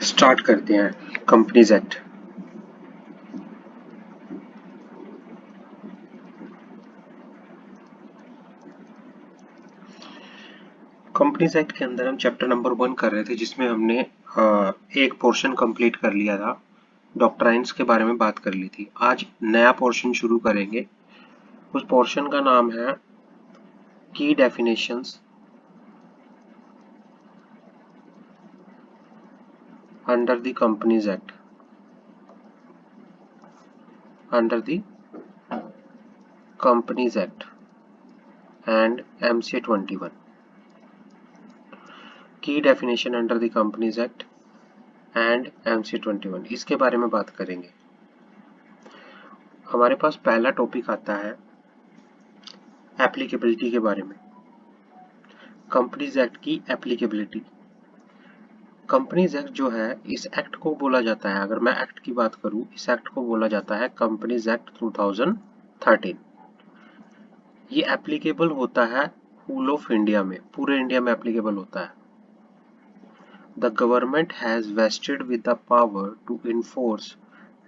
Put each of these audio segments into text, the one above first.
Start करते हैं companies act. Companies act के अंदर हम चैप्टर नंबर 1 कर रहे थे, जिसमें हमने एक पोर्शन कंप्लीट कर लिया था। डॉक्ट्राइन्स के बारे में बात कर ली थी। आज नया पोर्शन शुरू करेंगे। उस पोर्शन का नाम है की definitions under the companies act. Under the companies act and MCA 21। की definition under the companies act and MCA 21, इसके बारे में बात करेंगे। हमारे पास पहला टॉपिक आता है एप्लीकेबिलिटी के बारे में। कंपनीज एक्ट की एप्लीकेबिलिटी। कंपनीज एक्ट जो है, इस एक्ट को बोला जाता है, अगर मैं एक्ट की बात करूं, इस एक्ट को बोला जाता है कंपनीज एक्ट 2013। ये एप्लीकेबल होता है होल ऑफ इंडिया में, पूरे इंडिया में एप्लीकेबल होता है। The government has vested with the power to enforce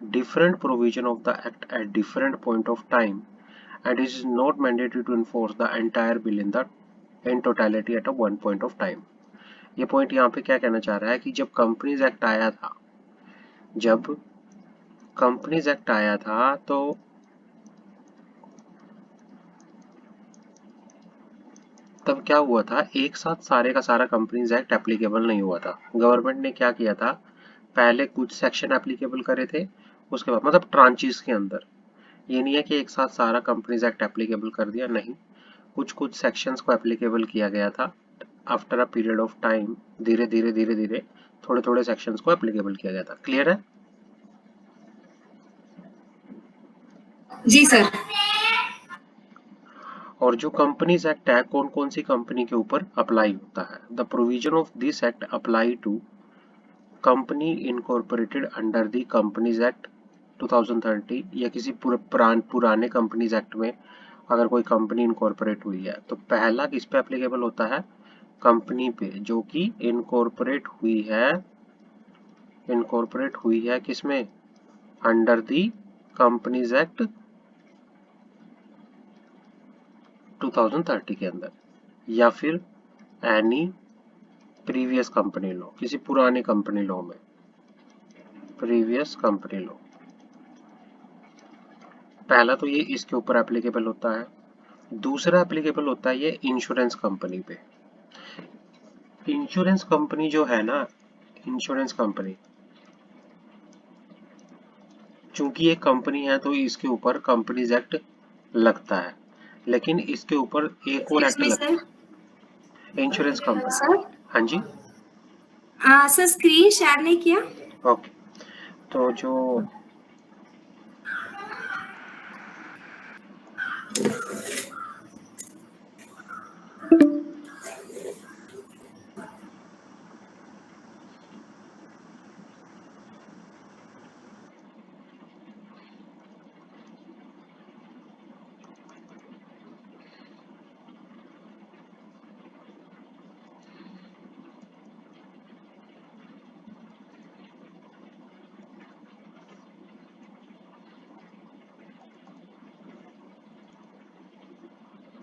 different provision of the act at different point of time, and it is not mandatory to enforce the entire bill in totality at a one point of time। ये point यहाँ पे क्या कहना चाह रहा है कि जब कंपनीज एक्ट आया था तो तब क्या हुआ था, एक साथ सारे का सारा कंपनीज एक्ट एप्लीकेबल नहीं हुआ था। गवर्नमेंट ने क्या किया था, पहले कुछ सेक्शन एप्लीकेबल करे थे, उसके बाद मतलब ट्रांचेस के अंदर। ये नहीं है कि एक साथ सारा कंपनीज एक्ट एप्लीकेबल कर दिया, नहीं, कुछ कुछ सेक्शंस को एप्लीकेबल किया गया था। After a period of time धीरे धीरे धीरे धीरे थोड़े थोड़े सेक्शंस को एप्लीकेबल किया गया था। क्लियर है? जी सर। और जो कंपनीज एक्ट है, कौन कौन सी कंपनी के ऊपर अप्लाई होता है? The provision of this act apply to company incorporated under the companies act 2030, या किसी पुराने कंपनीज एक्ट में अगर कोई कंपनी इनकॉर्पोरेट हुई है तो पहला किस पे एप्लीकेबल होता है? कंपनी पे जो कि इनकॉर्पोरेट हुई है किसमें? अंडर दी कंपनीज एक्ट 2030 के अंदर, या फिर एनी प्रीवियस कंपनी लॉ, किसी पुराने कंपनी लॉ में, प्रीवियस कंपनी लॉ। पहला तो ये इसके ऊपर एप्लीकेबल होता है। दूसरा एप्लीकेबल होता है ये इंश्योरेंस कंपनी पे। इंश्योरेंस कंपनी जो है ना, इंश्योरेंस कंपनी चूंकि ये कंपनी है तो इसके ऊपर कंपनीज एक्ट लगता है, लेकिन इसके ऊपर एक और एक्सक्यूज एक्ट मी लगता सर। है, इंश्योरेंस कंपनी। सर हाँ जी, सर स्क्रीन शेयर नहीं किया। ओके। तो जो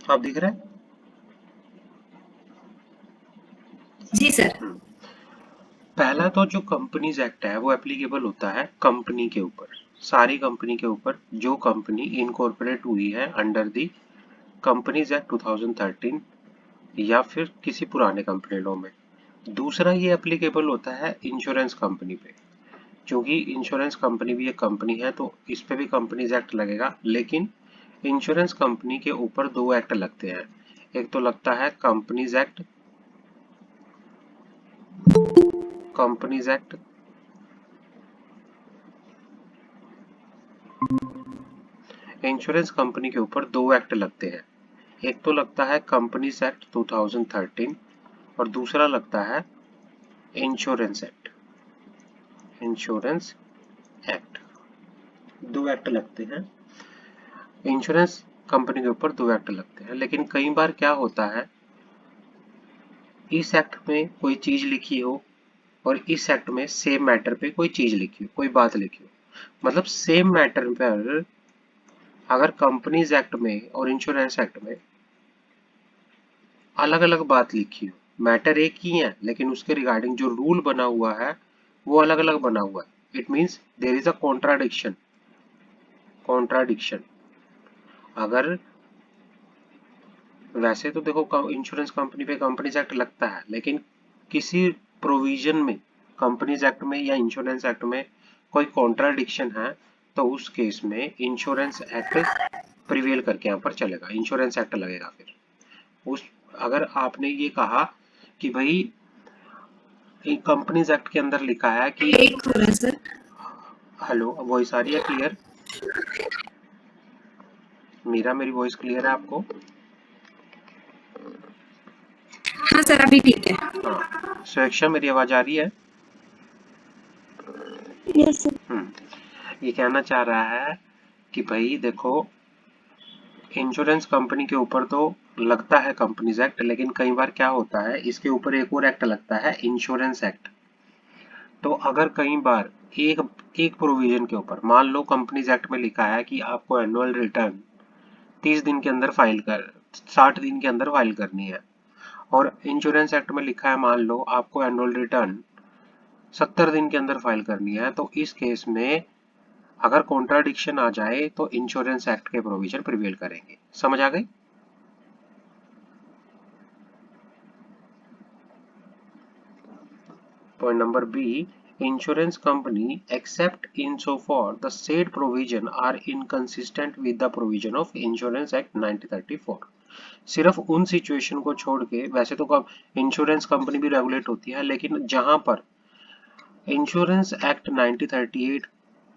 आप दिख रहे हैं? जी सर। पहला तो जो कंपनीज एक्ट है वो एप्लीकेबल होता है कंपनी के ऊपर, सारी कंपनी के ऊपर जो कंपनी इनकॉर्पोरेट हुई है अंडर दी कंपनीज एक्ट 2013 या फिर किसी पुराने कंपनी लॉ में। दूसरा ये एप्लीकेबल होता है इंश्योरेंस कंपनी पे। क्योंकि इंश्योरेंस कंपनी भी एक कंपनी है तो इस पे भी कंपनीज एक्ट लगेगा, लेकिन इंश्योरेंस कंपनी के ऊपर दो एक्ट लगते हैं। एक तो लगता है कंपनीज एक्ट इंश्योरेंस कंपनी के ऊपर दो एक्ट लगते हैं। एक तो लगता है कंपनीज एक्ट 2013 और दूसरा लगता है इंश्योरेंस एक्ट। इंश्योरेंस एक्ट, दो एक्ट लगते हैं। इंश्योरेंस कंपनी के ऊपर दो एक्ट लगते हैं, लेकिन कई बार क्या होता है, इस एक्ट में कोई चीज लिखी हो और इस एक्ट में सेम मैटर पे कोई चीज लिखी हो, कोई बात लिखी हो, मतलब सेम मैटर पर अगर कंपनीज एक्ट में और इंश्योरेंस एक्ट में अलग अलग बात लिखी हो, मैटर एक ही है लेकिन उसके रिगार्डिंग जो रूल बना हुआ है वो अलग अलग बना हुआ है, it means there is a contradiction. Contradiction अगर वैसे तो देखो इंश्योरेंस कंपनी पे कंपनीज एक्ट लगता है, लेकिन किसी प्रोविजन में कंपनीज एक्ट में या इंश्योरेंस एक्ट में कोई कॉन्ट्राडिक्शन है तो उस केस में इंश्योरेंस एक्ट प्रिवेल करके यहाँ पर चलेगा, इंश्योरेंस एक्ट लगेगा। फिर उस अगर आपने ये कहा कि भाई कंपनीज एक्ट के अंदर लिखा है कि एक हो रहा है सर। हेलो, वॉइस आ रही है क्लियर? मेरी वॉइस क्लियर है आपको? हाँ सर, अभी ठीक है। हाँ, सुरक्षा मेरी आवाज आ रही है? Yes sir. ये कहना चाह रहा है कि भाई देखो, इंश्योरेंस कंपनी के ऊपर तो लगता है कंपनीज एक्ट, लेकिन कई बार क्या होता है इसके ऊपर एक और एक्ट लगता है, इंश्योरेंस एक्ट। तो अगर कई बार एक एक प्रोविजन के ऊपर, मान लो कंपनीज एक्ट में लिखा है कि आपको एनुअल रिटर्न 30 दिन के अंदर फाइल कर 60 दिन के अंदर फाइल करनी है, और इंश्योरेंस एक्ट में लिखा है मान लो आपको एनुअल रिटर्न 70 दिन के अंदर फाइल करनी है, तो इस केस में अगर कॉन्ट्राडिक्शन आ जाए तो इंश्योरेंस एक्ट के प्रोविजन प्रिवेल करेंगे। समझ आ गई? Point number B, insurance company except insofar the said provision are inconsistent with the provision of Insurance Act 1934। सिर्फ उन सिचुएशन को छोड़ के, वैसे तो इंश्योरेंस कंपनी भी रेगुलेट होती है, लेकिन जहां पर इंश्योरेंस एक्ट 1938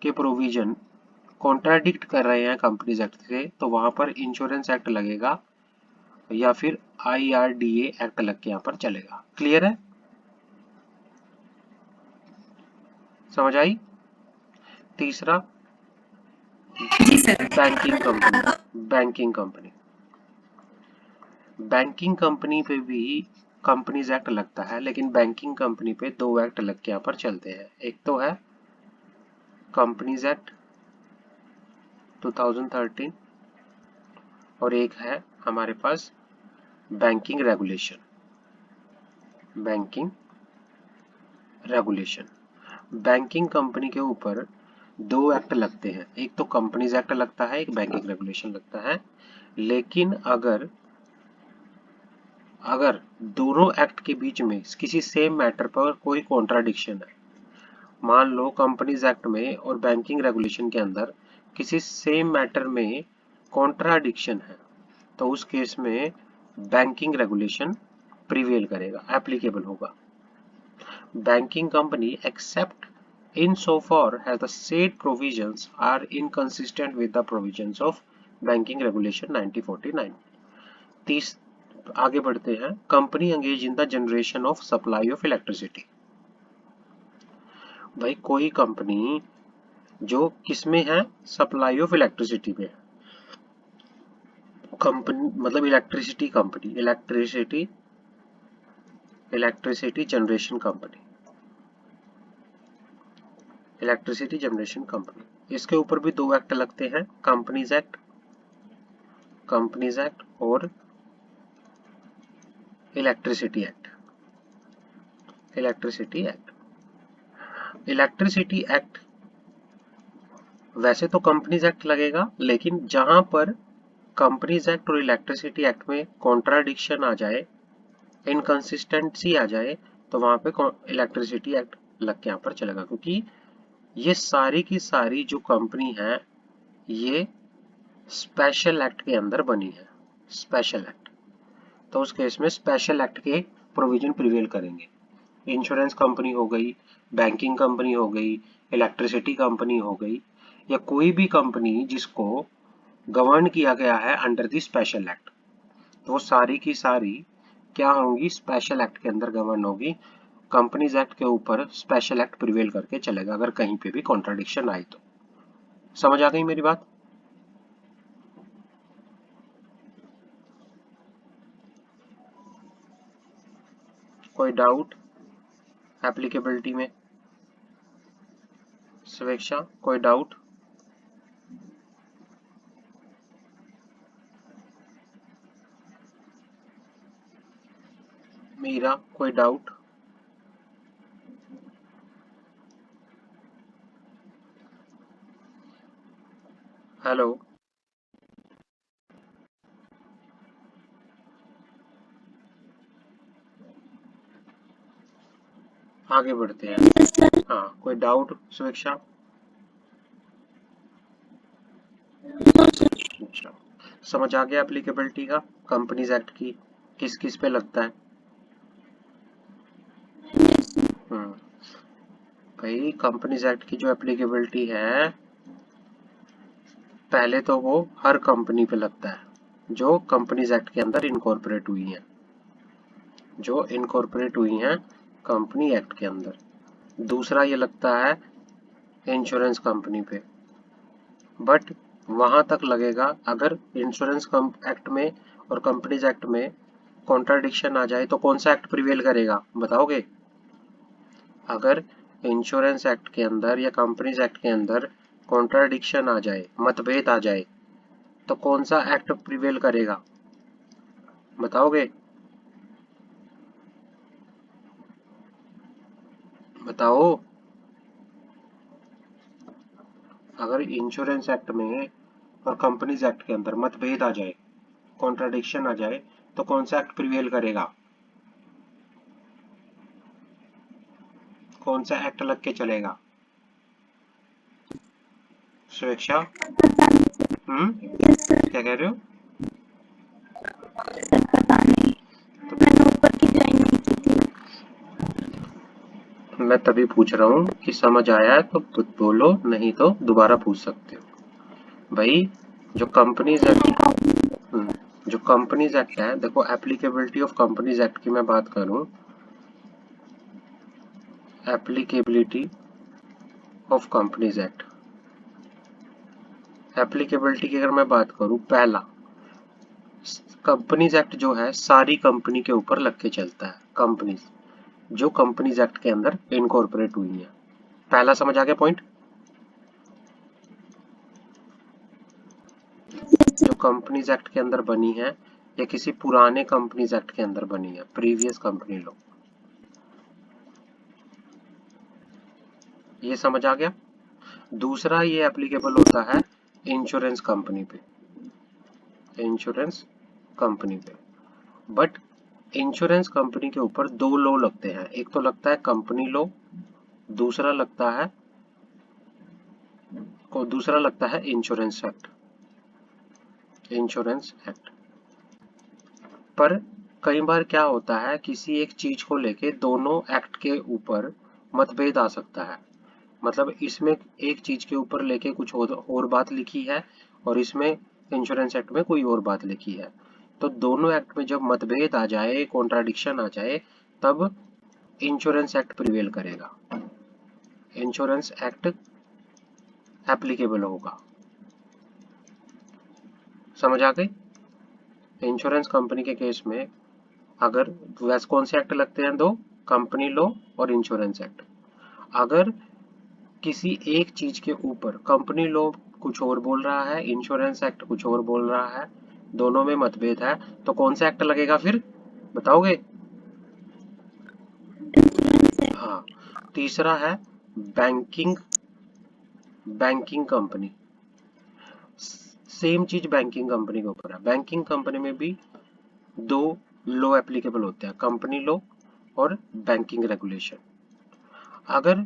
के प्रोविजन कॉन्ट्राडिक्ट कर रहे हैं कंपनीज एक्ट से, तो वहां पर इंश्योरेंस एक्ट लगेगा या फिर IRDA एक्ट लग के यहाँ पर चलेगा। क्लियर है? समझ आई? तीसरा, जी sir. Banking company. Banking company banking company पे भी कंपनीज एक्ट लगता है, लेकिन बैंकिंग कंपनी पे दो एक्ट लग के यहाँ पर चलते हैं। एक तो है कंपनीज एक्ट 2013 और एक है हमारे पास banking regulation. Banking regulation banking company के ऊपर दो एक्ट लगते हैं, एक तो कंपनीज एक्ट लगता है, एक बैंकिंग रेगुलेशन लगता है। लेकिन अगर अगर दोनों एक्ट के बीच में किसी सेम मैटर पर कोई कॉन्ट्राडिक्शन है, मान लो कंपनीज एक्ट में और बैंकिंग रेगुलेशन के अंदर किसी सेम मैटर में कॉन्ट्राडिक्शन है, तो उस केस में बैंकिंग रेगुलेशन प्रिवेल करेगा, एप्लीकेबल होगा। Banking company except insofar as the said provisions are inconsistent with the provisions of Banking Regulation 1949। तीस आगे बढ़ते हैं। Company engage in the generation of supply of electricity. भाई कोई कंपनी जो किसमें है, सप्लाई ऑफ इलेक्ट्रिसिटी में है। कंपनी मतलब electricity company, electricity generation company, electricity generation company. इसके ऊपर भी दो एक्ट लगते हैं, कंपनीज एक्ट और इलेक्ट्रिसिटी एक्ट। इलेक्ट्रिसिटी एक्ट वैसे तो कंपनीज एक्ट लगेगा, लेकिन जहां पर कंपनीज एक्ट और इलेक्ट्रिसिटी एक्ट में कॉन्ट्राडिक्शन आ जाए, इनकंसिस्टेंसी आ जाए, तो वहां पे इलेक्ट्रिसिटी एक्ट लग के यहाँ पर चलेगा, क्योंकि ये सारी की सारी जो कंपनी है ये स्पेशल एक्ट के अंदर बनी है, स्पेशल एक्ट। तो उस केस में स्पेशल एक्ट के प्रोविजन प्रिवेल करेंगे। इंश्योरेंस कंपनी हो गई, बैंकिंग कंपनी हो गई, इलेक्ट्रिसिटी कंपनी हो गई, या कोई भी कंपनी जिसको गवर्न किया गया है अंडर द स्पेशल एक्ट, तो वो सारी की सारी क्या होंगी, स्पेशल एक्ट के अंदर गवर्न होगी। कंपनीज एक्ट के ऊपर स्पेशल एक्ट प्रिवेल करके चलेगा अगर कहीं पे भी कॉन्ट्राडिक्शन आई तो। समझ आ गई मेरी बात? कोई डाउट? एप्लीकेबिलिटी में? स्वेच्छा, कोई डाउट? मीरा, कोई डाउट? हेलो, आगे बढ़ते हैं। हाँ, कोई डाउट स्वेच्छा? अच्छा, समझ आ गया एप्लीकेबिलिटी का, कंपनीज एक्ट की किस किस पे लगता है? हम्म, भाई कंपनीज एक्ट की जो एप्लीकेबिलिटी है, पहले तो वो हर कंपनी पे लगता है जो कंपनीज एक्ट के अंदर इनकॉर्पोरेट हुई है, जो इनकॉर्पोरेट हुई हैं कंपनी एक्ट के अंदर। दूसरा ये लगता है इंश्योरेंस कंपनी पे, बट वहां तक लगेगा अगर इंश्योरेंस एक्ट में और कंपनीज एक्ट में कॉन्ट्राडिक्शन आ जाए तो कौन सा एक्ट प्रिवेल करेगा बताओगे? अगर इंश्योरेंस एक्ट के अंदर या कंपनीज एक्ट के अंदर कॉन्ट्राडिक्शन आ जाए, मतभेद आ जाए, तो कौन सा एक्ट प्रिवेल करेगा बताओगे? बताओ। अगर इंश्योरेंस एक्ट में और कंपनीज एक्ट के अंदर मतभेद आ जाए, कॉन्ट्राडिक्शन आ जाए, तो कौन सा एक्ट प्रिवेल करेगा? कौन सा एक्ट लग के चलेगा? स्वेच्छा? क्या कह रहे हो? सर पता नहीं, मैंने ऊपर की ज्वाइन नहीं की थी। मैं तभी पूछ रहा हूँ कि समझ आया है तो बोलो, नहीं तो दोबारा पूछ सकते हो। भाई जो कंपनीज एक्ट, जो कंपनीज एक्ट है, देखो एप्लीकेबिलिटी ऑफ कंपनीज एक्ट की मैं बात करूँ, applicability of companies act, applicability की अगर मैं बात करूँ, पहला कंपनीज एक्ट जो है सारी कंपनी के ऊपर लग के चलता है, कंपनीज जो कंपनीज एक्ट के अंदर इनकॉर्पोरेट हुई है। पहला समझ आ गया पॉइंट? जो कंपनीज एक्ट के अंदर बनी है या किसी पुराने कंपनीज एक्ट के अंदर बनी है, प्रीवियस कंपनी लॉ, ये समझ आ गया? दूसरा ये एप्लीकेबल होता है इंश्योरेंस कंपनी पे, इंश्योरेंस कंपनी पे, बट इंश्योरेंस कंपनी के ऊपर दो लॉ लगते हैं, एक तो लगता है कंपनी लॉ, दूसरा लगता है दूसरा लगता है इंश्योरेंस एक्ट, इंश्योरेंस एक्ट। पर कई बार क्या होता है, किसी एक चीज को लेके दोनों एक्ट के ऊपर मतभेद आ सकता है, मतलब इसमें एक चीज के ऊपर लेके कुछ और बात लिखी है और इसमें इंश्योरेंस एक्ट में कोई और बात लिखी है, तो दोनों एक्ट में जब मतभेद आ जाए, कॉन्ट्राडिक्शन आ जाए, तब इंश्योरेंस एक्ट प्रिवेल करेगा, इंश्योरेंस एक्ट एप्लीकेबल होगा। समझ आ गई? इंश्योरेंस कंपनी के केस में अगर वैसे कौन से एक्ट लगते हैं, दो, कंपनी लॉ और इंश्योरेंस एक्ट। अगर किसी एक चीज के ऊपर कंपनी लॉ कुछ और बोल रहा है, इंश्योरेंस एक्ट कुछ और बोल रहा है, दोनों में मतभेद है, तो कौन सा एक्ट लगेगा फिर बताओगे? हाँ, तीसरा है बैंकिंग, बैंकिंग कंपनी, सेम चीज बैंकिंग कंपनी के ऊपर है, बैंकिंग कंपनी में भी दो लॉ एप्लीकेबल होते हैं, कंपनी लॉ और बैंकिंग रेगुलेशन। अगर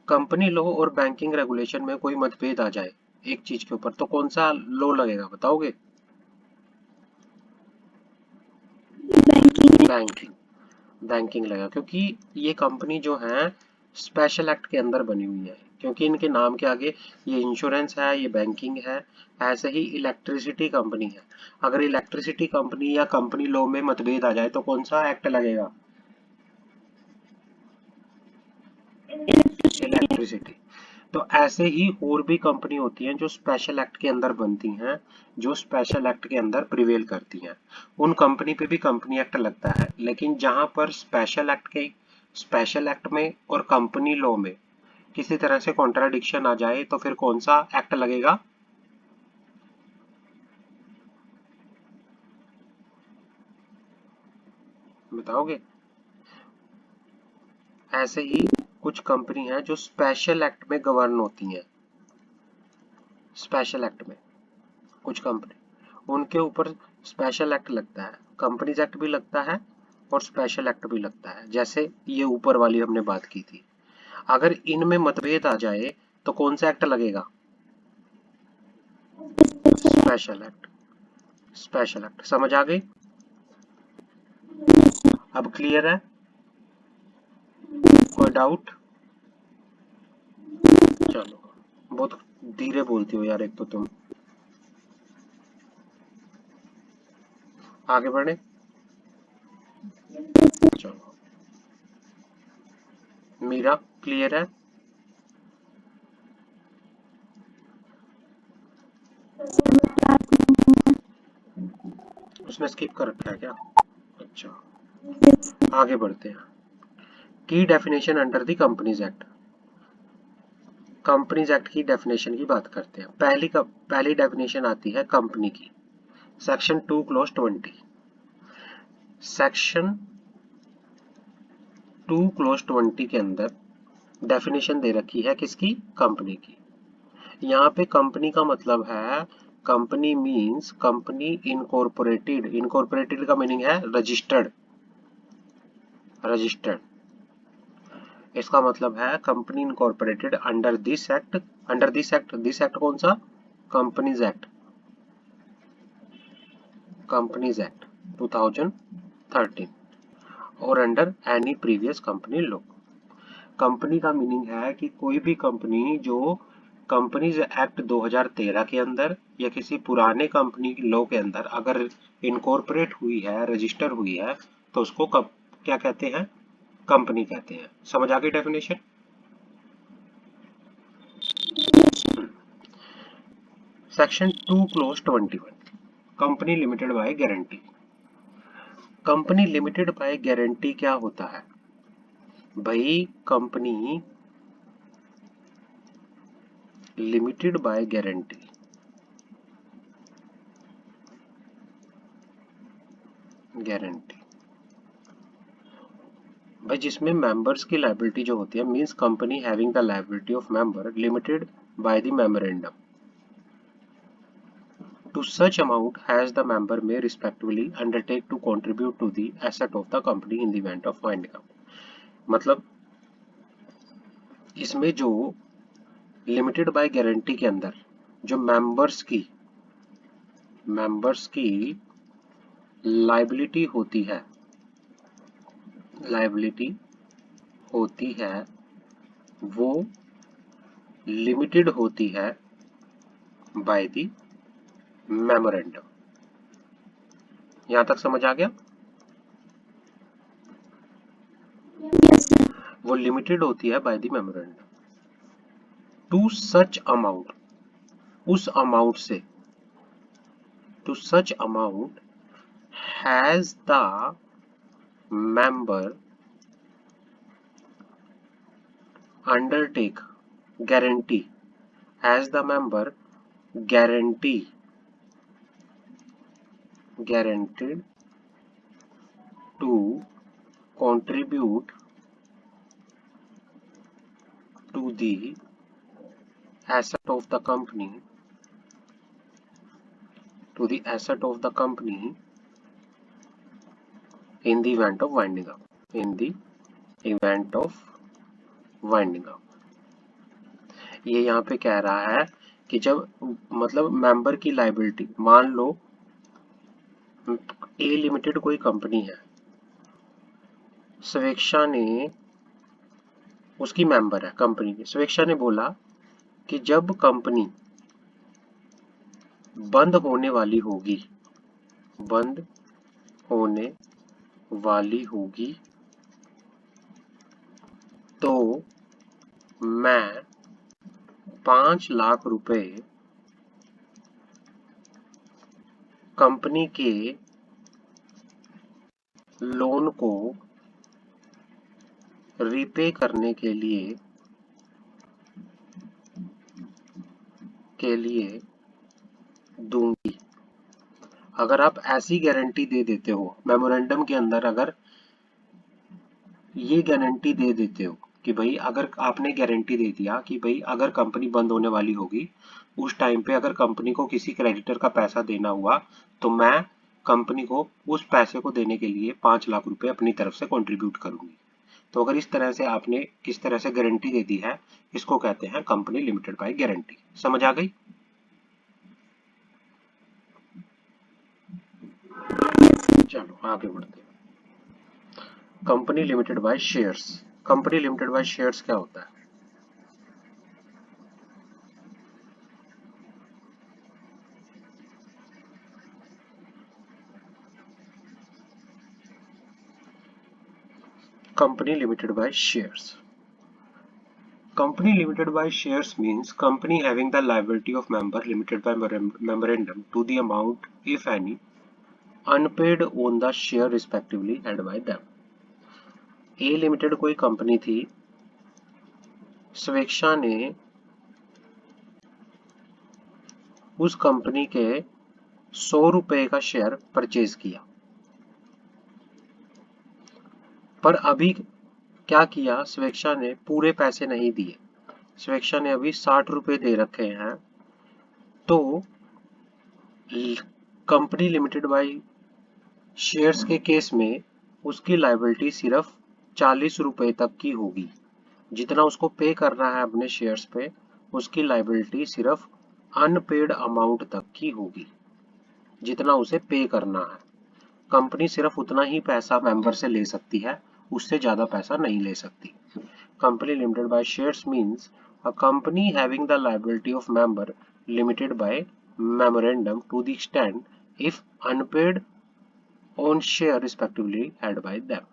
कंपनी लॉ और बैंकिंग रेगुलेशन में कोई मतभेद आ जाए एक चीज के ऊपर, तो कौन सा लॉ लगेगा बताओगे? बैंकिंग, बैंकिंग लगेगा, क्योंकि ये कंपनी जो है स्पेशल एक्ट के अंदर बनी हुई है, क्योंकि इनके नाम के आगे ये इंश्योरेंस है, ये बैंकिंग है। ऐसे ही इलेक्ट्रिसिटी कंपनी है, अगर इलेक्ट्रिसिटी कंपनी या कंपनी लॉ में मतभेद आ जाए तो कौन सा एक्ट लगेगा? इलेक्ट्रिसिटी। तो ऐसे ही और भी कंपनी होती हैं जो स्पेशल एक्ट के अंदर बनती हैं, जो स्पेशल एक्ट के अंदर प्रिवेल करती हैं, उन कंपनी पे भी कंपनी एक्ट लगता है, लेकिन जहां पर स्पेशल एक्ट के स्पेशल एक्ट में और कंपनी लॉ में किसी तरह से कॉन्ट्राडिक्शन आ जाए तो फिर कौन सा एक्ट लगेगा? बताओगे? ऐसे ही कुछ कंपनी है जो स्पेशल एक्ट में गवर्न होती हैं। स्पेशल एक्ट में कुछ कंपनी, उनके ऊपर स्पेशल एक्ट लगता है, कंपनीज एक्ट भी लगता है और स्पेशल एक्ट भी लगता है, जैसे ये ऊपर वाली हमने बात की थी। अगर इनमें मतभेद आ जाए तो कौन सा एक्ट लगेगा? Special act. स्पेशल एक्ट समझ आ गई? अब क्लियर है? कोई डाउट? चलो, बहुत धीरे बोलती हो यार एक तो तुम। आगे बढ़े? चलो, मीरा क्लियर है? उसने स्किप कर रखा है क्या? अच्छा, आगे बढ़ते हैं। की definition under the companies act. Companies act की डेफिनेशन की बात करते हैं। पहली डेफिनेशन आती है कंपनी की, सेक्शन 2 क्लोज 20। सेक्शन 2 क्लोज 20 के अंदर डेफिनेशन दे रखी है किसकी? कंपनी की। यहाँ पे कंपनी का मतलब है, company means company incorporated. Incorporated का मीनिंग है रजिस्टर्ड। रजिस्टर्ड, इसका मतलब है company incorporated under this act. Under this act कौन सा? Companies act. कंपनीज एक्ट 2013 और under any previous company law. Company का मीनिंग है कि कोई भी कंपनी जो कंपनीज एक्ट 2013 के अंदर या किसी पुराने कंपनी लॉ के अंदर अगर इनकॉर्पोरेट हुई है, रजिस्टर हुई है, तो उसको क्या कहते हैं? कंपनी कहते हैं। समझ आ गई definition? Section 2 close 21, company limited by guarantee. Company limited by guarantee क्या होता है भाई? Company limited by guarantee, guarantee भाई जिसमें मेंबर्स की लायबिलिटी जो होती है, means company having the liability of member limited bye the memorandum to such amount as the member may respectively undertake to contribute to the asset of the company in the event of winding up। मतलब इसमें जो limited by guarantee के अंदर जो members की liability होती है, liability होती है, वो लिमिटेड होती है बाय द मेमोरेंडम। यहां तक समझ आ गया? वो लिमिटेड होती है by the memorandum to such amount, उस अमाउंट से, to such amount as the member undertake guarantee, as the member guaranteed to contribute to the asset of the company, to the asset of the company in the event of winding up, in the event of winding up। ये यहाँ पे कह रहा है कि जब मतलब member की लायबिलिटी, मान लो ए लिमिटेड कोई कंपनी है, स्वेच्छा ने, उसकी मेंबर है कंपनी की, स्वेच्छा ने बोला कि जब कंपनी बंद होने वाली होगी, बंद होने वाली होगी तो मैं 5 लाख रुपए कंपनी के लोन को रिपे करने के लिए दूंगी। अगर आप ऐसी गारंटी दे देते हो मेमोरेंडम के अंदर, अगर ये गारंटी दे देते हो कि भाई, अगर आपने गारंटी दे दिया कि भाई अगर कंपनी बंद होने वाली होगी उस टाइम पे अगर कंपनी को किसी क्रेडिटर का पैसा देना हुआ तो मैं कंपनी को उस पैसे को देने के लिए 5 लाख रुपए अपनी तरफ से कंट्रीब्यूट करूंगी। तो अगर इस तरह से आपने किस तरह से गारंटी दे दी है, इसको कहते हैं कंपनी लिमिटेड बाय गारंटी। समझ आ गई? चलो आगे बढ़ते हैं। Company limited by shares. Company limited by shares क्या होता है? Company limited by shares. Company limited by shares means company having the liability of member limited by memorandum to the amount, if any, unpaid on the share respectively held by them. A limited कोई company थी, स्वेच्छा ने उस company के 100 रुपए का share purchase किया, पर अभी क्या किया, स्वेच्छा ने पूरे पैसे नहीं दिए, स्वेच्छा ने अभी 60 रुपए दे रखे हैं। तो कंपनी लिमिटेड बाय शेयर्स के केस में उसकी लायबिलिटी सिर्फ 40 रुपए तक की होगी। जितना उसको पे करना है अपने शेयर्स पे, उसकी लायबिलिटी सिर्फ अनपेड अमाउंट तक की होगी, जितना उसे पे करना है। कंपनी सिर्फ उतना ही पैसा मेंबर से ले सकती है, उससे ज्यादा पैसा नहीं ले सकती। Company limited by shares means a company having the liability of member limited by memorandum to the extent if unpaid on share respectively held by them.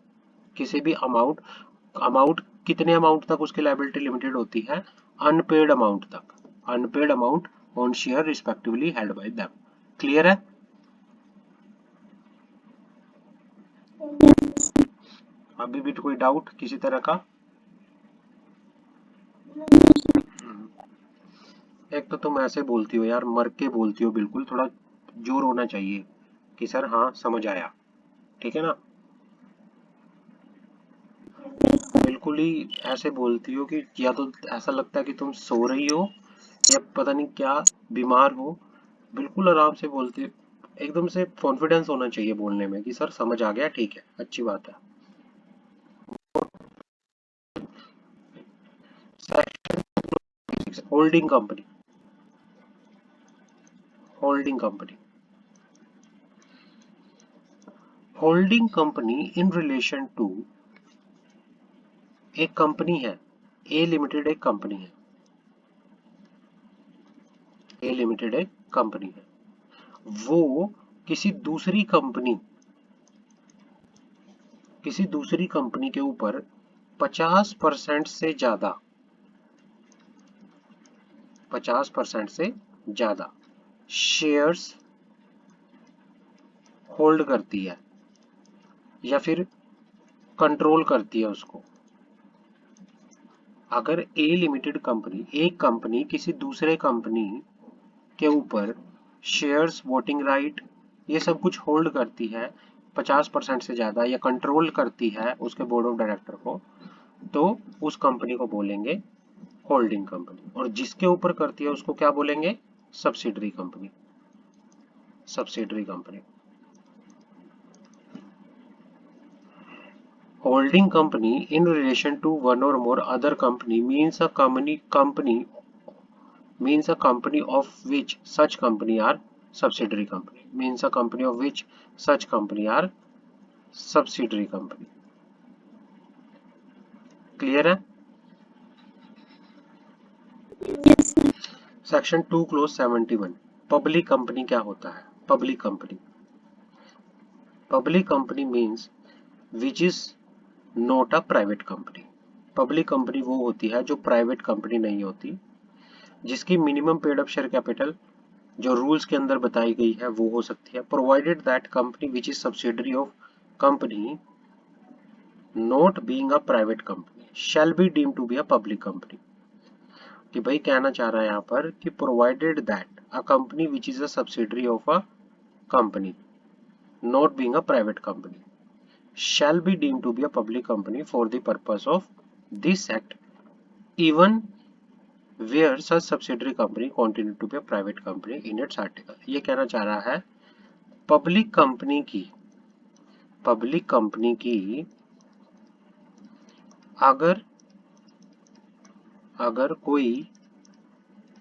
किसी भी अमाउंट कितने अमाउंट तक उसकी लायबिलिटी लिमिटेड होती है? अनपेड अमाउंट तक। Unpaid amount on share respectively held by them. Clear है? अभी भी कोई डाउट किसी तरह का? एक तो तुम ऐसे बोलती हो यार, मर के बोलती हो, बिल्कुल थोड़ा जोर होना चाहिए कि सर हाँ समझ आया, ठीक है ना? बिल्कुल ही ऐसे बोलती हो कि या तो ऐसा लगता है कि तुम सो रही हो या पता नहीं क्या बीमार हो। बिल्कुल आराम से बोलते, एकदम से कॉन्फिडेंस होना चाहिए बोलने में कि सर समझ आ गया, ठीक है, अच्छी बात है। Holding company. Holding company. Holding company in relation to एक कंपनी है, ए लिमिटेड एक कंपनी है, ए लिमिटेड एक कंपनी है, वो किसी दूसरी कंपनी के ऊपर 50% से ज्यादा 50% से ज्यादा शेयर्स होल्ड करती है या फिर कंट्रोल करती है उसको। अगर ए लिमिटेड कंपनी, एक कंपनी किसी दूसरे कंपनी के ऊपर शेयर्स, वोटिंग राइट, ये सब कुछ होल्ड करती है 50% से ज्यादा या कंट्रोल करती है उसके बोर्ड ऑफ डायरेक्टर को, तो उस कंपनी को बोलेंगे होल्डिंग कंपनी। और जिसके ऊपर करती है उसको क्या बोलेंगे? Subsidiary company. Subsidiary company. Holding company in relation to one or more other company means a company of which such company are subsidiary company. Means a company of which such company are subsidiary company. Clear है? Section 2 clause 71. Public company क्या होता है? Public company. Public company means which is not a private company. Public company वो होती है जो private company नहीं होती, जिसकी minimum paid up share capital जो रूल्स के अंदर बताई गई है वो हो सकती है, provided that company which is subsidiary of company not being a private company. shall be deemed to be a public company। कि भाई कहना चाह रहा है यहाँ पर कि provided that a company which is a subsidiary of a company not being a private company shall be deemed to be a public company for the purpose of this act even where such subsidiary company continue to be a private company in its article। ये कहना चाह रहा है public company की अगर कोई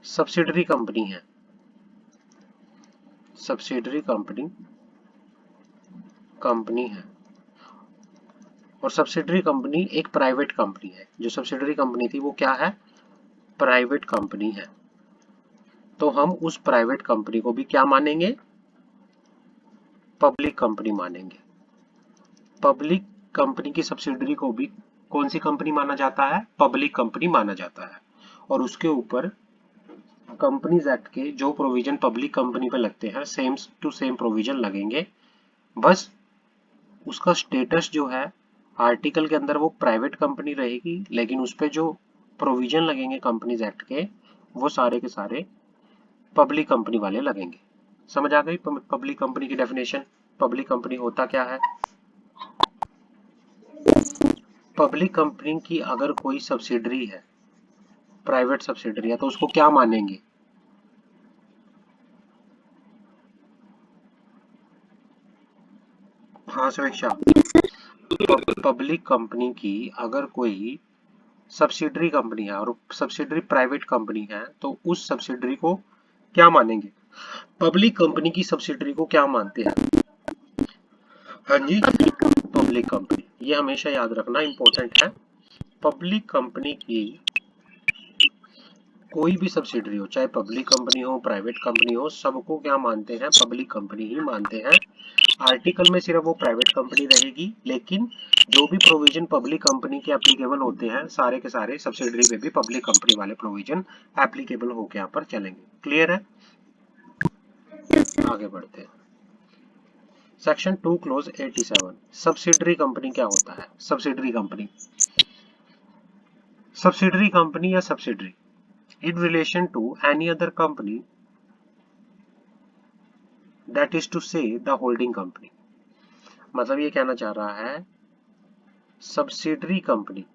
subsidiary company है, और सब्सिडरी कंपनी एक प्राइवेट कंपनी है, जो सब्सिडरी कंपनी थी वो क्या है, प्राइवेट कंपनी है, तो हम उस प्राइवेट कंपनी को भी क्या मानेंगे, पब्लिक कंपनी मानेंगे। पब्लिक कंपनी की सब्सिडरी को भी कौन सी कंपनी माना जाता है, पब्लिक कंपनी माना जाता है। और उसके ऊपर कंपनीज एक्ट के जो प्रोविजन पब्लिक कंपनी पे लगते हैं सेम टू सेम प्रोविजन लगेंगे, बस उसका स्टेटस जो है आर्टिकल के अंदर वो प्राइवेट कंपनी रहेगी, लेकिन उस पे जो प्रोविजन लगेंगे कंपनीज एक्ट के वो सारे के सारे पब्लिक कंपनी वाले लगेंगे। समझ आ गई पब्लिक कंपनी की डेफिनेशन। पब्लिक कंपनी होता क्या है, पब्लिक कंपनी की अगर कोई सब्सिडरी है, प्राइवेट सब्सिडरी है, तो उसको क्या मानेंगे, हाँ समीक्षा, पब्लिक कंपनी की अगर कोई सब्सिडरी कंपनी है और सब्सिडरी प्राइवेट कंपनी है तो उस सब्सिडरी को क्या मानेंगे, पब्लिक कंपनी की सब्सिडरी को क्या मानते हैं, हाँ जी पब्लिक कंपनी। ये हमेशा याद रखना इंपॉर्टेंट है। पब्लिक कंपनी की कोई भी सब्सिडरी हो, चाहे पब्लिक कंपनी हो प्राइवेट कंपनी हो, सबको क्या मानते हैं, पब्लिक कंपनी ही मानते हैं। आर्टिकल में सिर्फ वो प्राइवेट कंपनी रहेगी, लेकिन जो भी प्रोविजन पब्लिक कंपनी के एप्लीकेबल होते हैं सारे के सारे सब्सिडरी में भी पब्लिक कंपनी वाले प्रोविजन एप्लीकेबल होकर यहाँ पर चलेंगे। क्लियर है, आगे बढ़ते हैं। सेक्शन 2 क्लोज 87 सब्सिडरी कंपनी क्या होता है, सब्सिडरी कंपनी या subsidiary in relation to any other company, that is to say the holding company। मतलब ये कहना चाह रहा है subsidiary company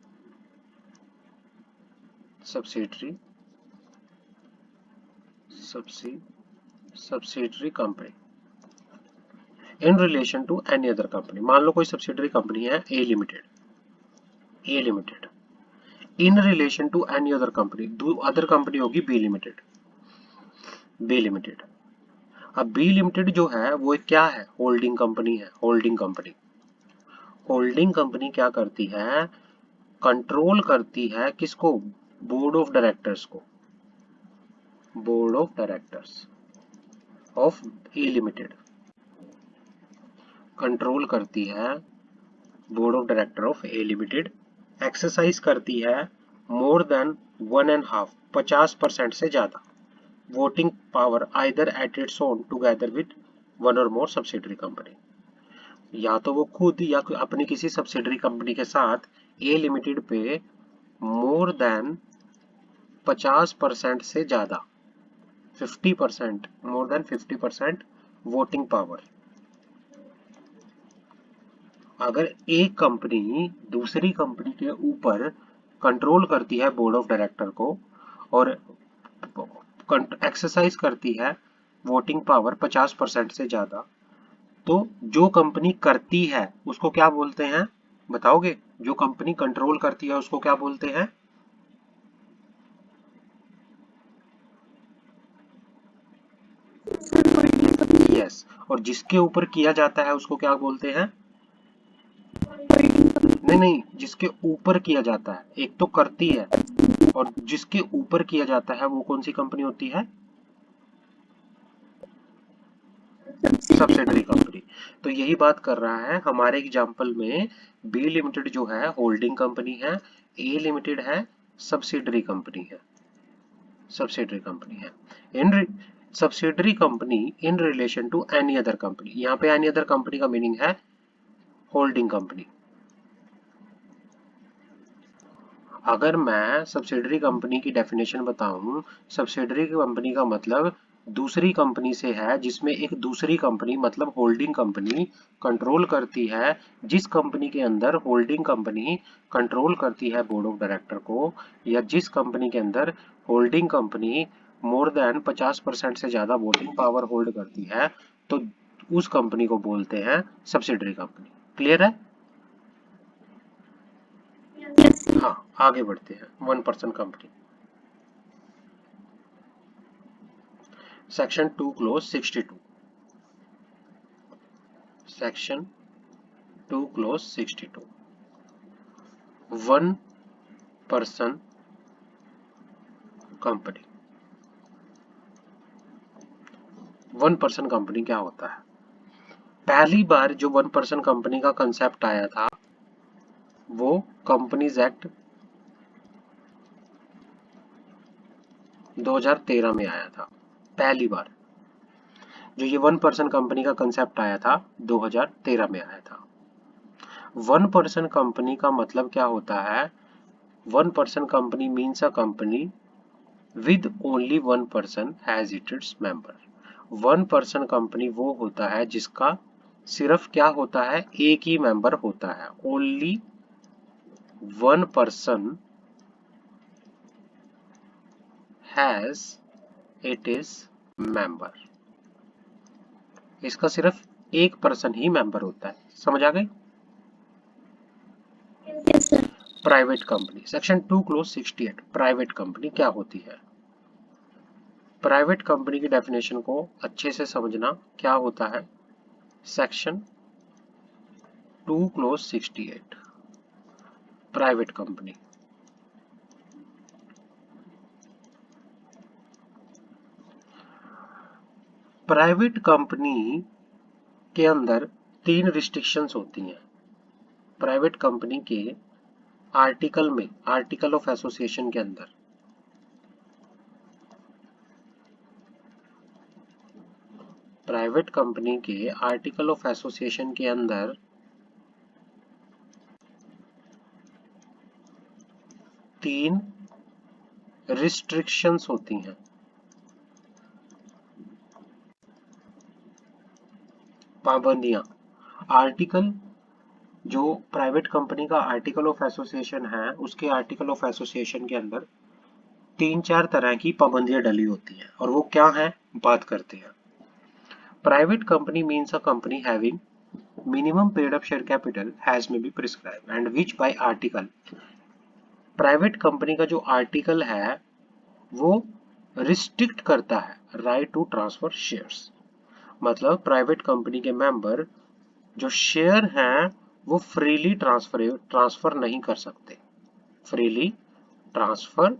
in relation to any other company. मान लो कोई सब्सिडरी कंपनी है A limited, in relation to any other company, other company होगी बी लिमिटेड। अब बी लिमिटेड जो है वो क्या है, होल्डिंग कंपनी है। होल्डिंग कंपनी क्या करती है, कंट्रोल करती है किसको, बोर्ड ऑफ डायरेक्टर्स को, board of directors of A limited, control करती है board of director of A limited, exercise करती है मोर देन 1.5 50% से ज्यादा voting power either at its own together with one और मोर सब्सिडरी कंपनी, या तो वो खुद या अपनी किसी सब्सिडरी कंपनी के साथ ए लिमिटेड पे मोर देन 50% से ज्यादा 50%, मोर देन 50% वोटिंग पावर। अगर एक कंपनी दूसरी कंपनी के ऊपर कंट्रोल करती है बोर्ड ऑफ डायरेक्टर को और एक्सरसाइज करती है वोटिंग पावर 50% से ज्यादा, तो जो कंपनी करती है उसको क्या बोलते हैं, बताओगे, जो कंपनी कंट्रोल करती है उसको क्या बोलते हैं, यस, और जिसके ऊपर किया जाता है उसको क्या बोलते हैं, नहीं, जिसके ऊपर किया जाता है, एक तो करती है और जिसके ऊपर किया जाता है वो कौन सी कंपनी होती है, सब्सिडरी कंपनी। तो यही बात कर रहा है हमारे एग्जांपल में, बी लिमिटेड जो है होल्डिंग कंपनी है, ए लिमिटेड है सब्सिडरी कंपनी है, in subsidiary company in relation to any other company. यहाँ पे एनी अदर कंपनी का मीनिंग है होल्डिंग कंपनी। अगर मैं सब्सिडरी कंपनी की डेफिनेशन बताऊं, सब्सिडरी कंपनी का मतलब दूसरी कंपनी से है जिसमें एक दूसरी कंपनी मतलब होल्डिंग कंपनी कंट्रोल करती है, जिस कंपनी के अंदर होल्डिंग कंपनी कंट्रोल करती है बोर्ड ऑफ डायरेक्टर को, या जिस कंपनी के अंदर होल्डिंग कंपनी मोर देन 50% से ज्यादा वोटिंग पावर होल्ड करती है, तो उस कंपनी को बोलते हैं सब्सिडरी कंपनी। क्लियर है? Yes, sir. हाँ, आगे बढ़ते हैं। 1% company, section 2 close 62। Section 2 close 62। 1% company. 1% company क्या होता है? पहली बार जो 1% कंपनी का कंसेप्ट आया था वो कंपनीज एक्ट 2013 में आया था। पहली बार जो ये 1% कंपनी का कंसेप्ट आया था 2013 में आया था। 1% कंपनी का मतलब क्या होता है? 1% company means a company with only 1% as its member। 1% company वो होता है जिसका सिर्फ क्या होता है? एक ही मेंबर होता है। Only 1% has it is member। इसका सिर्फ एक पर्सन ही मेंबर होता है। समझ आ गई? Yes, sir. Private company, section 2 close 68। Private company क्या होती है? प्राइवेट कंपनी की डेफिनेशन को अच्छे से समझना क्या होता है। Section 2 close 68। Private company, private company के अंदर 3 रिस्ट्रिक्शंस होती हैं। प्राइवेट कंपनी के आर्टिकल में, आर्टिकल ऑफ एसोसिएशन के अंदर प्राइवेट कंपनी के आर्टिकल ऑफ एसोसिएशन के अंदर 3 रिस्ट्रिक्शंस होती हैं। पाबंदियां। आर्टिकल, जो प्राइवेट कंपनी का आर्टिकल ऑफ एसोसिएशन है उसके आर्टिकल ऑफ एसोसिएशन के अंदर 3-4 तरह की पाबंदियां डली होती हैं और वो क्या है बात करते हैं। Private company means a company having minimum paid up share capital has may be prescribed and which by article। Private company का जो आर्टिकल है वो रिस्ट्रिक्ट करता है राइट टू ट्रांसफर शेयर्स। मतलब प्राइवेट कंपनी के मेंबर जो शेयर हैं वो फ्रीली ट्रांसफर नहीं कर सकते। फ्रीली ट्रांसफर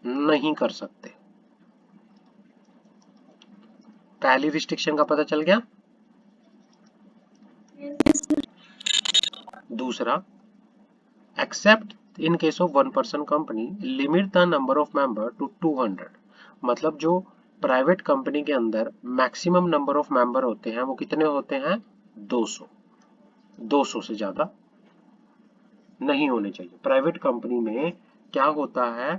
नहीं कर सकते। पहली रिस्ट्रिक्शन का पता चल गया। Yes, sir. दूसरा, except in case of 1% company limit the number of member to 200। मतलब जो प्राइवेट कंपनी के अंदर मैक्सिमम नंबर ऑफ मेंबर होते हैं वो कितने होते हैं? 200। 200 से ज्यादा नहीं होने चाहिए। प्राइवेट कंपनी में क्या होता है?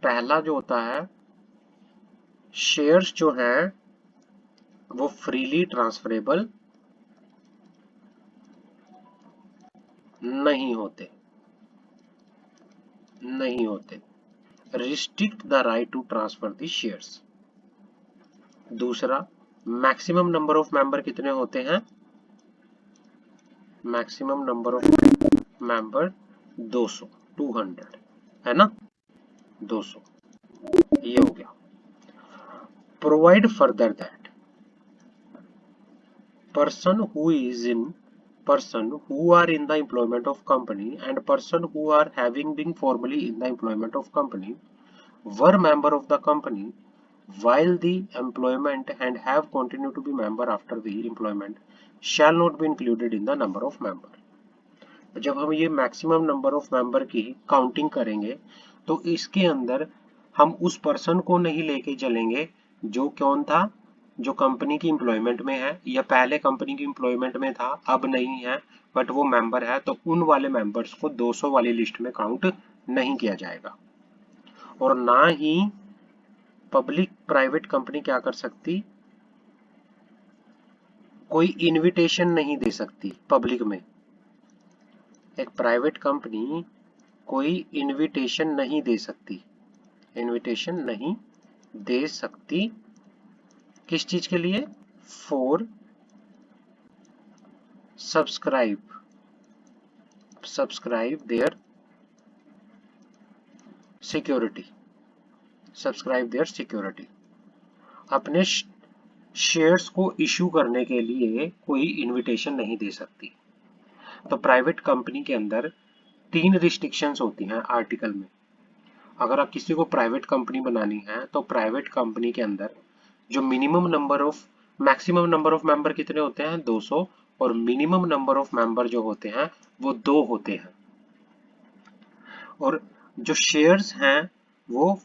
पहला जो होता है, शेयर्स जो हैं वो फ्रीली ट्रांसफरेबल नहीं होते, नहीं होते। Restrict the right to transfer the shares. दूसरा, मैक्सिमम नंबर ऑफ मेंबर कितने होते हैं? मैक्सिमम नंबर ऑफ मेंबर 200, 200 है ना, 200। ये हो गया। Provide further that person who are in the employment of company and person who are having been formerly in the employment of company were member of the company while the employment and have continued to be member after the employment shall not be included in the number of member। जब हम ये maximum number of member की counting करेंगे तो इसके अंदर हम उस पर्सन को नहीं लेके चलेंगे जो कौन था? जो कंपनी की एम्प्लॉयमेंट में है या पहले कंपनी की एम्प्लॉयमेंट में था अब नहीं है बट वो मेंबर है, तो उन वाले मेंबर्स को 200 वाली लिस्ट में काउंट नहीं किया जाएगा। और ना ही पब्लिक प्राइवेट कंपनी क्या कर सकती, कोई इनविटेशन नहीं दे सकती पब्लिक में। एक प्राइवेट कंपनी कोई इनविटेशन नहीं दे सकती, इनविटेशन नहीं दे सकती किस चीज के लिए, for subscribe their security, subscribe their security. अपने शेयर्स को इशू करने के लिए कोई इनविटेशन नहीं दे सकती। तो प्राइवेट कंपनी के अंदर 3 रिस्ट्रिक्शंस होती हैं आर्टिकल में। अगर आप किसी को प्राइवेट कंपनी बनानी है तो प्राइवेट कंपनी के अंदर जो मैक्सिमम नंबर ऑफ मेंबर कितने होते हैं, 200, और मिनिमम नंबर ऑफ मेंबर जो होते हैं वो 2 होते हैं। और जो शेयर्स हैं वो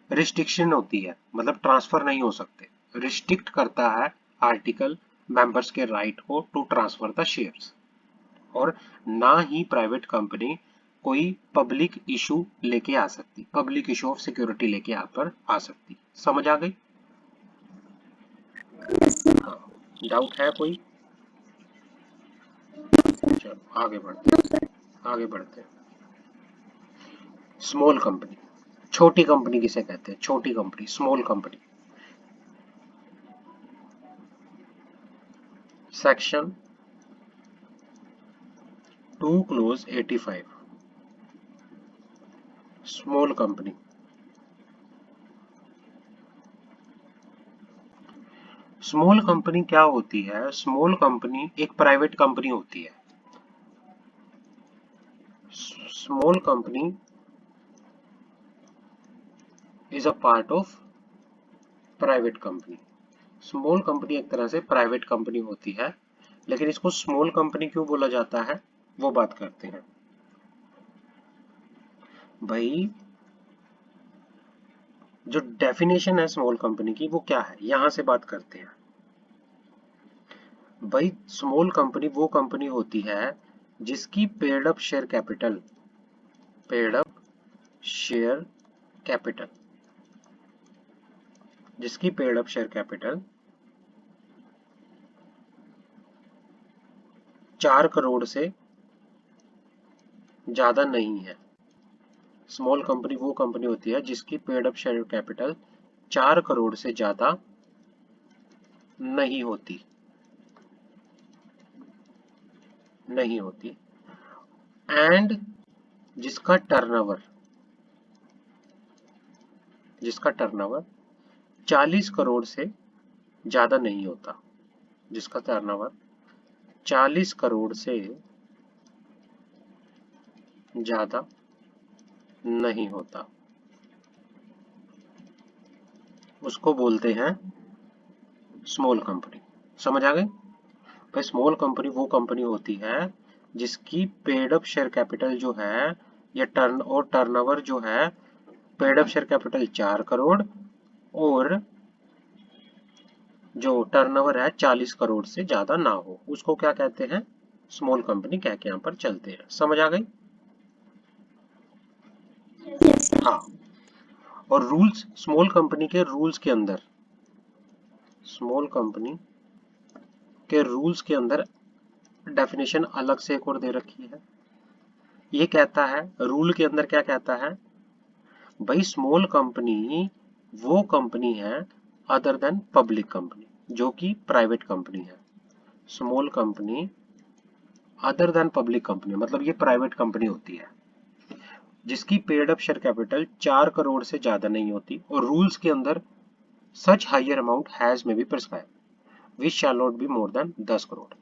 रिस्ट्रिक्शन होती है, मतलब ट्रांसफर नहीं हो सकते, रिस्ट्रिक्ट करता है आर्टिकल मेंबर्स के राइट को टू ट्रांसफर द शेयर्स। और ना ही प्राइवेट कंपनी कोई पब्लिक इशू लेके आ सकती, पब्लिक इशू ऑफ सिक्योरिटी लेके यहाँ पर आ सकती। समझ आ गई? हाँ, डाउट है कोई? चलो आगे बढ़ते हैं। स्मॉल कंपनी, छोटी कंपनी किसे कहते हैं, छोटी company, small company. Section 2 close 85, small company. Small company क्या होती है, स्मॉल कंपनी एक प्राइवेट कंपनी होती है। Small company is a part of private company. Small company एक तरह से प्राइवेट कंपनी होती है, लेकिन इसको स्मॉल कंपनी क्यों बोला जाता है वो बात करते हैं। भाई जो डेफिनेशन है स्मॉल कंपनी की वो क्या है, यहां से बात करते हैं। भाई स्मॉल कंपनी वो कंपनी होती है जिसकी paid up share capital, paid up share capital, जिसकी paid up share capital 4 crore से ज्यादा नहीं है। स्मॉल कंपनी वो कंपनी होती है जिसकी paid up share capital 4 crore से ज्यादा नहीं होती, नहीं होती। एंड जिसका टर्नओवर 40 करोड़ से ज्यादा नहीं होता, जिसका टर्नओवर 40 करोड़ से ज्यादा नहीं होता, उसको बोलते हैं स्मॉल कंपनी। समझ आ गई? भाई स्मॉल कंपनी वो कंपनी होती है जिसकी पेड अप शेयर कैपिटल जो है या टर्नओवर जो है, paid up share capital 4 crore और जो टर्नओवर है 40 करोड़ से ज्यादा ना हो, उसको क्या कहते हैं, स्मॉल कंपनी कह के यहाँ पर चलते हैं। समझ आ गई? हाँ। और रूल्स, स्मॉल कंपनी के रूल्स के अंदर, स्मॉल कंपनी के रूल्स के अंदर डेफिनेशन अलग से एक और दे रखी है। ये कहता है, रूल के अंदर क्या कहता है, भाई स्मॉल कंपनी वो कंपनी है अदर देन पब्लिक कंपनी, जो कि प्राइवेट कंपनी है। Small company other than public company मतलब ये प्राइवेट कंपनी होती है जिसकी paid up share capital 4 crore से ज्यादा नहीं होती, और रूल्स के अंदर such higher amount as may be prescribe which shall not be more than 10 crore.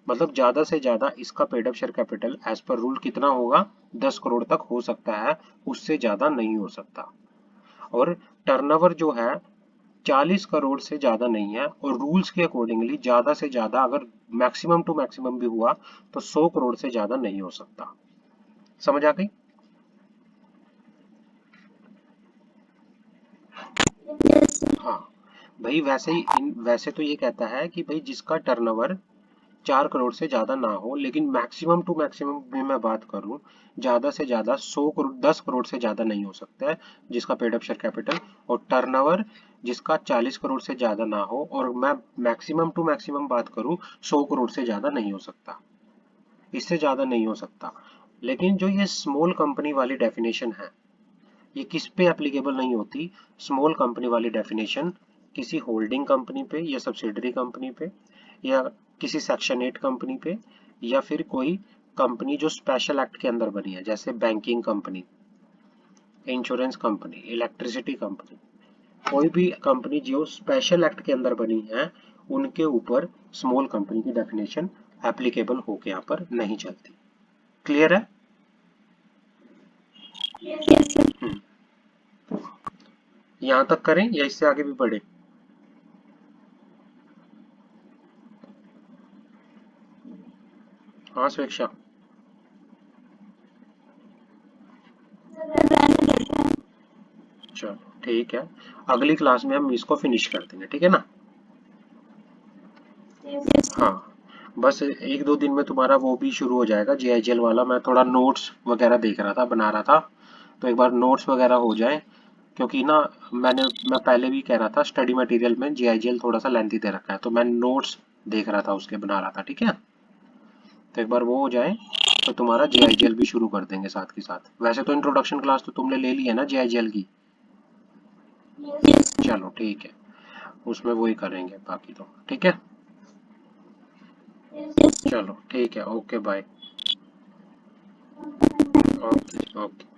मतलब ज्यादा से ज्यादा इसका paid up share capital as per rule कितना होगा, 10 करोड़ तक हो सकता है, उससे ज्यादा नहीं हो सकता। और टर्नओवर जो है 40 करोड़ से ज्यादा नहीं है, और रूल्स के अकॉर्डिंगली ज्यादा से ज्यादा अगर मैक्सिमम टू मैक्सिमम भी हुआ तो 100 करोड़ से ज्यादा नहीं हो सकता। समझ आ गई? हाँ। भाई वैसे तो ये कहता है कि भाई जिसका टर्नओवर 4 करोड़ से ज्यादा ना हो, लेकिन मैक्सिमम टू मैक्सिमम में मैं बात करूं, ज्यादा से ज्यादा 100 करोड़, 10 करोड़ से ज्यादा नहीं हो सकता है जिसका पेड अप शेयर कैपिटल, और टर्नओवर जिसका 40 करोड़ से ज्यादा ना हो, और मैं मैक्सिमम टू मैक्सिमम बात करूं 100 करोड़ से ज्यादा नहीं हो सकता, इससे ज्यादा नहीं हो सकता। लेकिन जो ये स्मॉल कंपनी वाली डेफिनेशन है, ये किस पे एप्लीकेबल नहीं होती? स्मॉल कंपनी वाली डेफिनेशन किसी होल्डिंग कंपनी पे या सब्सिडरी कंपनी पे, या किसी सेक्शन 8 कंपनी पे, या फिर कोई कंपनी जो स्पेशल एक्ट के अंदर बनी है, जैसे banking company, insurance company, electricity company, कोई भी कंपनी जो स्पेशल एक्ट के अंदर बनी है, उनके ऊपर स्मॉल कंपनी की डेफिनेशन एप्लीकेबल होके यहाँ पर नहीं चलती। क्लियर है? Yes sir. हम्म। यहाँ तक करें या इससे आगे भी बढ़े? हाँ स्वेच्छा। चलो ठीक है, अगली क्लास में हम इसको फिनिश कर देंगे, ठीक है ना? Yes sir. हाँ, बस 1-2 दिन में तुम्हारा वो भी शुरू हो जाएगा जीआईजीएल वाला। मैं थोड़ा नोट्स वगैरह देख रहा था, बना रहा था, तो एक बार नोट्स वगैरह हो जाए, क्योंकि ना मैं पहले भी कह रहा था स्टडी मटेरियल में जीआईजीएल थोड़ा सा लेंथी दे रखा है, तो मैं नोट्स देख रहा था, उसके बना रहा था, ठीक है? तो एक बार वो हो जाए तो तुम्हारा जीआईजीएल भी शुरू कर देंगे साथ के साथ। वैसे तो इंट्रोडक्शन क्लास तो तुमने ले ली है ना जीआईजीएल की? Yes sir. चलो ठीक है, उसमें वही करेंगे बाकी तो, ठीक है? Yes sir. चलो ठीक है, ओके बाय। Okay okay.